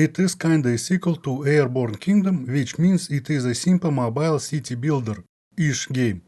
it is kinda a sequel to Airborne Kingdom, which means it is a simple mobile city builder-ish game.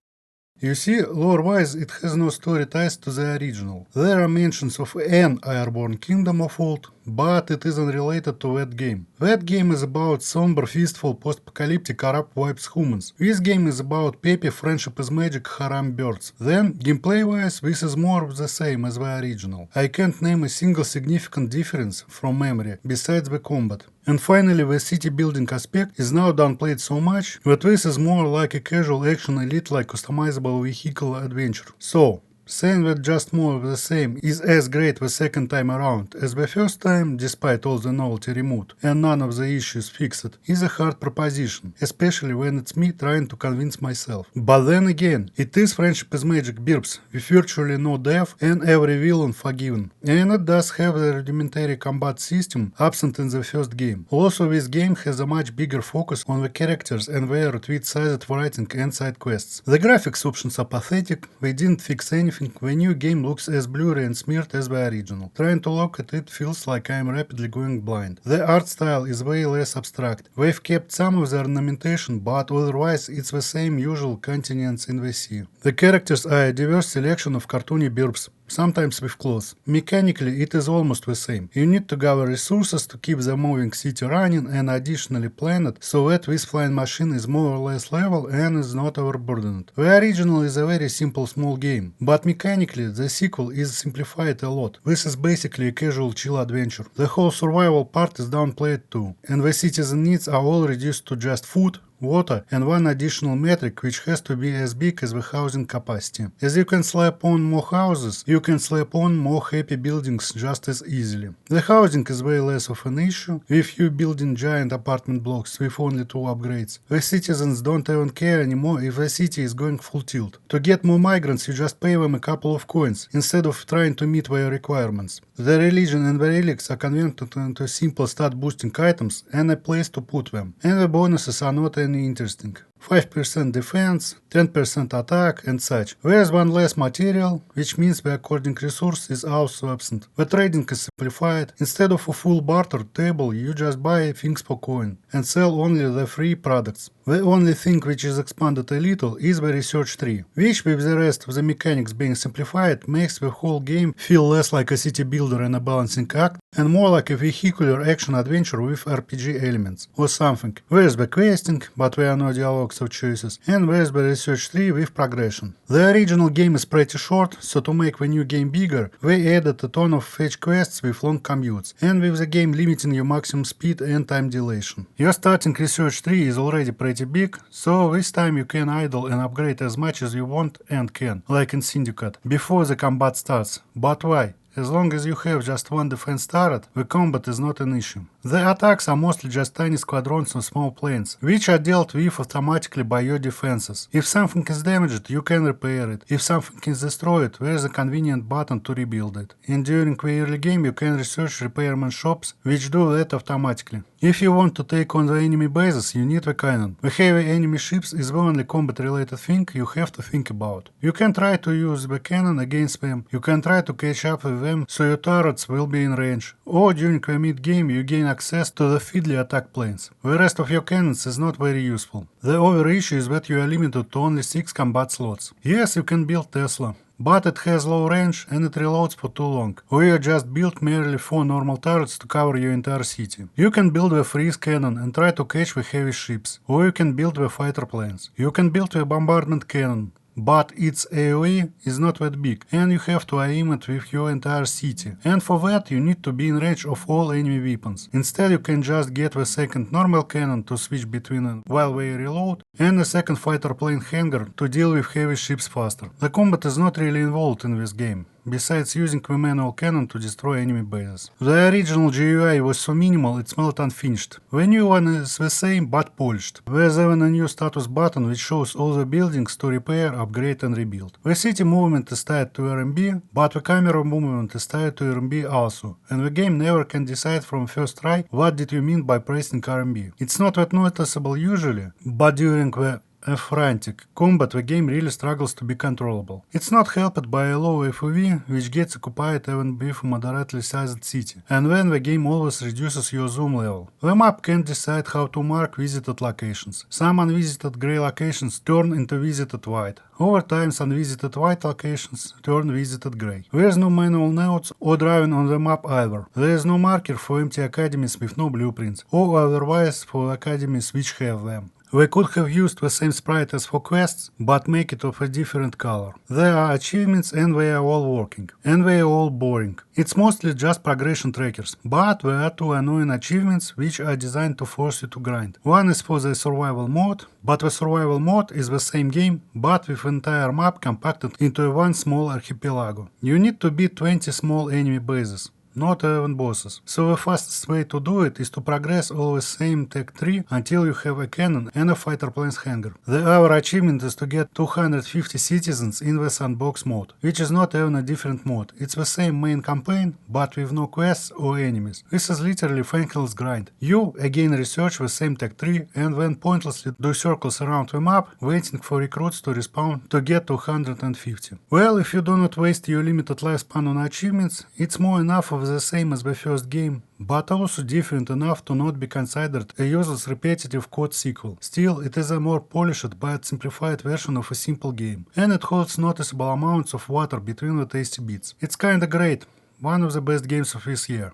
You see, lore-wise it has no story ties to the original. There are mentions of an Airborne Kingdom of old, but it isn't related to that game. That game is about somber, feastful, post-apocalyptic corrupt vibes humans. This game is about peppy, friendship is magic, haram birds. Then, gameplay-wise, this is more of the same as the original. I can't name a single significant difference from memory, besides the combat. And finally, the city building aspect is now downplayed so much that this is more like a casual action elite-like customizable vehicle adventure. So, saying that just more of the same is as great the second time around as the first time, despite all the novelty removed and none of the issues fixed, is a hard proposition, especially when it's me trying to convince myself. But then again, it is Friendship is Magic Birbs with virtually no death and every villain forgiven. And it does have the rudimentary combat system absent in the first game. Also, this game has a much bigger focus on the characters and their tweet-sized writing and side quests. The graphics options are pathetic, they didn't fix anything. The new game looks as blurry and smeared as the original. Trying to look at it feels like I am rapidly going blind. The art style is way less abstract. They've kept some of the ornamentation, but otherwise it's the same usual continents in the sea. The characters are a diverse selection of cartoony birbs, sometimes with clothes. Mechanically, it is almost the same. You need to gather resources to keep the moving city running and additionally plan it so that this flying machine is more or less level and is not overburdened. The original is a very simple small game, but mechanically the sequel is simplified a lot. This is basically a casual chill adventure. The whole survival part is downplayed too, and the citizen needs are all reduced to just food, water, and one additional metric which has to be as big as the housing capacity. As you can slap on more houses, you can slap on more happy buildings just as easily. The housing is way less of an issue, with you building giant apartment blocks with only 2 upgrades. The citizens don't even care anymore if the city is going full tilt. To get more migrants you just pay them a couple of coins, instead of trying to meet their requirements. The religion and the relics are converted into simple stat boosting items and a place to put them, and the bonuses are not interesting. 5% defense, 10% attack and such. There's one less material, which means the according resource is also absent. The trading is simplified. Instead of a full barter table, you just buy things for coin and sell only the free products. The only thing which is expanded a little is the research tree, which with the rest of the mechanics being simplified makes the whole game feel less like a city builder and a balancing act and more like a vehicular action adventure with RPG elements or something. There's the questing, but there are no dialogues or choices, and there's the research tree with progression. The original game is pretty short, so to make the new game bigger, they added a ton of fetch quests with long commutes, and with the game limiting your maximum speed and time dilation. Your starting research tree is already pretty big, so this time you can idle and upgrade as much as you want and can, like in Syndicate, before the combat starts. But why? As long as you have just one defense turret, the combat is not an issue. The attacks are mostly just tiny squadrons on small planes, which are dealt with automatically by your defenses. If something is damaged, you can repair it. If something is destroyed, there is a convenient button to rebuild it. And during the early game you can research repairman shops, which do that automatically. If you want to take on the enemy bases, you need the cannon. The heavy enemy ships is the only combat related thing you have to think about. You can try to use the cannon against them, you can try to catch up with them so your turrets will be in range, or during the mid game you gain access to the fiddly attack planes. The rest of your cannons is not very useful. The other issue is that you are limited to only 6 combat slots. Yes, you can build Tesla, but it has low range and it reloads for too long, or you just build merely 4 normal turrets to cover your entire city. You can build the freeze cannon and try to catch the heavy ships, or you can build the fighter planes. You can build the bombardment cannon, but its AoE is not that big, and you have to aim it with your entire city, and for that you need to be in range of all enemy weapons. Instead you can just get the second normal cannon to switch between them while they reload, and a second fighter plane hangar to deal with heavy ships faster. The combat is not really involved in this game, besides using the manual cannon to destroy enemy bases. The original GUI was so minimal it smelled unfinished. The new one is the same but polished. There's even a new status button which shows all the buildings to repair, upgrade and rebuild. The city movement is tied to RMB, but the camera movement is tied to RMB also, and the game never can decide from first try what did you mean by pressing RMB. It's not that noticeable usually, but during the frantic combat, the game really struggles to be controllable. It's not helped by a low FOV, which gets occupied even with a moderately sized city, and when the game always reduces your zoom level. The map can't decide how to mark visited locations. Some unvisited grey locations turn into visited white. Over time, some visited white locations turn visited grey. There is no manual notes or drawing on the map either. There is no marker for empty academies with no blueprints, or otherwise for academies which have them. They could have used the same sprite as for quests, but make it of a different color. There are achievements and they are all working. And they are all boring. It's mostly just progression trackers, but there are two annoying achievements which are designed to force you to grind. One is for the survival mode, but the survival mode is the same game, but with entire map compacted into one small archipelago. You need to beat 20 small enemy bases. Not even bosses. So the fastest way to do it is to progress all the same tech tree until you have a cannon and a fighter plane's hangar. The other achievement is to get 250 citizens in the sandbox mode, which is not even a different mode. It's the same main campaign, but with no quests or enemies. This is literally thankless grind. You again research the same tech tree and then pointlessly do circles around the map, waiting for recruits to respawn to get 250. Well, if you do not waste your limited lifespan on achievements, it's more enough of the same as the first game, but also different enough to not be considered a useless repetitive code sequel. Still, it is a more polished but simplified version of a simple game, and it holds noticeable amounts of water between the tasty bits. It's kinda great, one of the best games of this year.